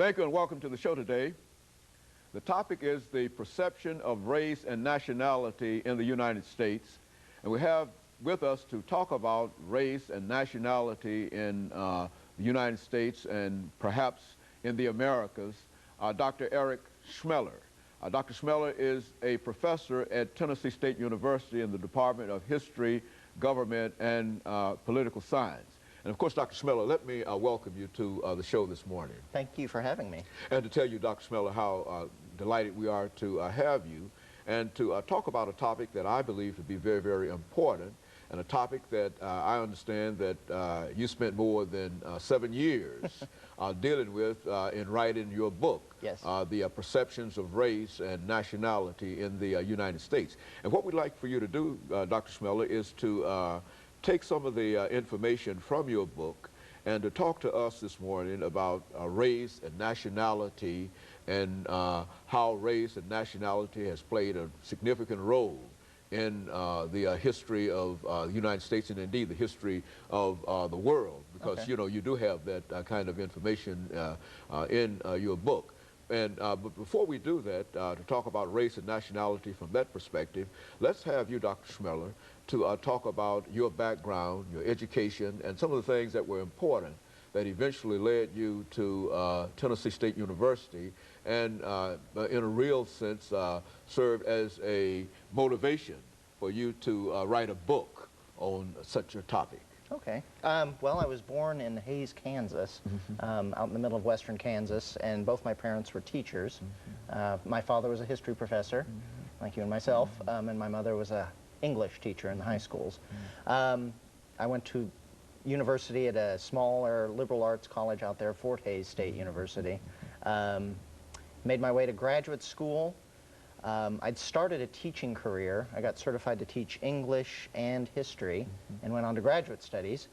Thank you and welcome to the show today. The topic is the perception of race and nationality in the United States. And we have with us to talk about race and nationality in the United States and perhaps in the Americas, Dr. ESchmeller1. Dr. Schmeller is a professor at Tennessee State University in the Department of History, Government, and Political Science. And of course, Dr. Schmeller, let me welcome you to the show this morning. Thank you for having me. And to tell you, Dr. Schmeller, how delighted we are to have you and to talk about a topic that I believe to be very, very important, and a topic that I understand that you spent more than 7 years dealing with in writing your book. Yes. The perceptions of race and nationality in the United States. And what we'd like for you to do, Dr. Schmeller, is to take some of the information from your book and to talk to us this morning about race and nationality and how race and nationality has played a significant role in the history of the United States and indeed the history of the world, because Okay. you know you do have that kind of information in your book. And but before we do that, to talk about race and nationality from that perspective, let's have you, Dr. Schmeller, to talk about your background, your education, and some of the things that were important that eventually led you to Tennessee State University and in a real sense served as a motivation for you to write a book on such a topic. Okay. Well, I was born in Hays, Kansas, out in the middle of western Kansas, and both my parents were teachers. My father was a history professor, like you and myself, and my mother was a English teacher in the high schools. I went to university at a smaller liberal arts college out there, Fort Hays State University. Made my way to graduate school. I'd started a teaching career. I got certified to teach English and history and went on to graduate studies.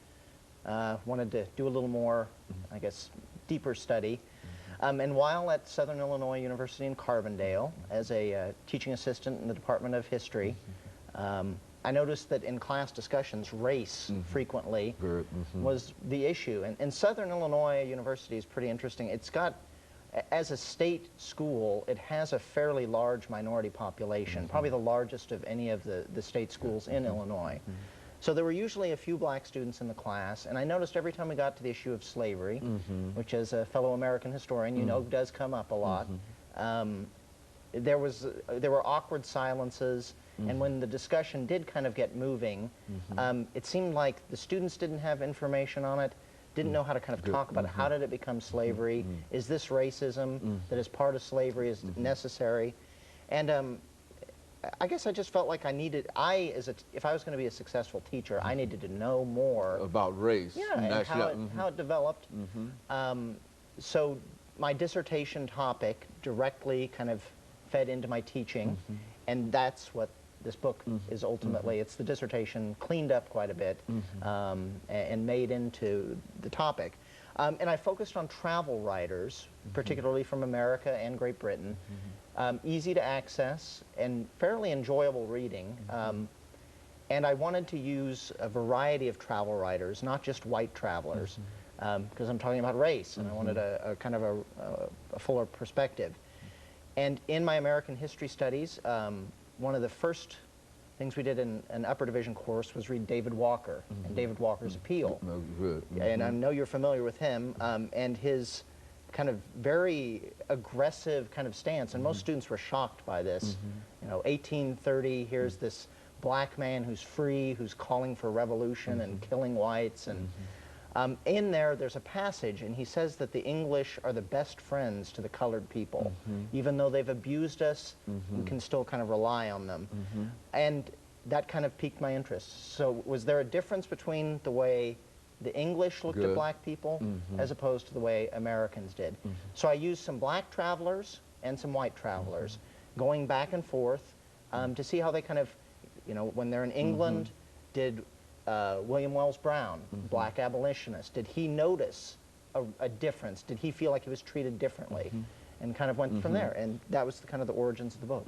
Wanted to do a little more, I guess, deeper study. And while at Southern Illinois University in Carbondale as a teaching assistant in the Department of History, I noticed that in class discussions, race frequently was the issue. And Southern Illinois University is pretty interesting. It's got, as a state school, it has a fairly large minority population, probably the largest of any of the state schools in Illinois. So there were usually a few black students in the class, and I noticed every time we got to the issue of slavery, which as a fellow American historian, you know, does come up a lot, there were awkward silences, and when the discussion did kind of get moving, it seemed like the students didn't have information on it, didn't know how to kind of talk about it. How did it become slavery? Is this racism that is part of slavery is necessary? And I guess I just felt like I needed, if I was going to be a successful teacher, I needed to know more About race. Yeah, and how it developed. So my dissertation topic directly kind of fed into my teaching, and that's what this book is ultimately. It's the dissertation cleaned up quite a bit and made into the topic. And I focused on travel writers, particularly from America and Great Britain. Easy to access and fairly enjoyable reading. And I wanted to use a variety of travel writers, not just white travelers, because I'm talking about race, and I wanted a kind of a fuller perspective. And in my American history studies, one of the first things we did in an upper division course was read David Walker and David Walker's Appeal. And I know you're familiar with him and his kind of very aggressive kind of stance, and most students were shocked by this. You know, 1830, here's this black man who's free, who's calling for revolution and killing whites, and in there's a passage, and he says that the English are the best friends to the colored people. Even though they've abused us, we can still kind of rely on them. And that kind of piqued my interest. So was there a difference between the way the English looked at black people as opposed to the way Americans did? So I used some black travelers and some white travelers, going back and forth to see how they kind of, you know, when they're in England, did William Wells Brown, black abolitionist, did he notice a difference? Did he feel like he was treated differently? and kind of went from there. And that was kind of the origins of the book.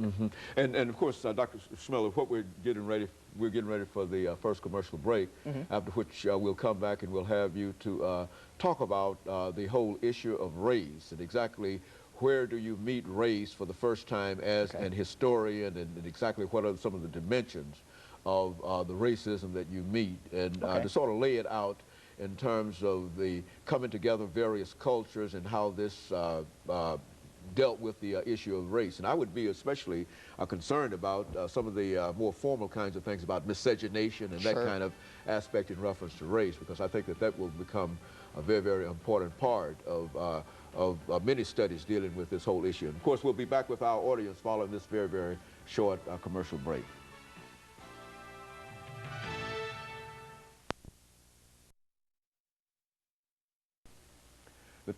And of course, Dr. Schmeller, what we're getting ready for the first commercial break, after which we'll come back and we'll have you to talk about the whole issue of race and exactly where do you meet race for the first time as an historian, and exactly what are some of the dimensions of the racism that you meet, and to sort of lay it out in terms of the coming together of various cultures and how this dealt with the issue of race. And I would be especially concerned about some of the more formal kinds of things about miscegenation and that kind of aspect in reference to race, because I think that that will become a very, very important part of many studies dealing with this whole issue. And of course, we'll be back with our audience following this very, very short commercial break. The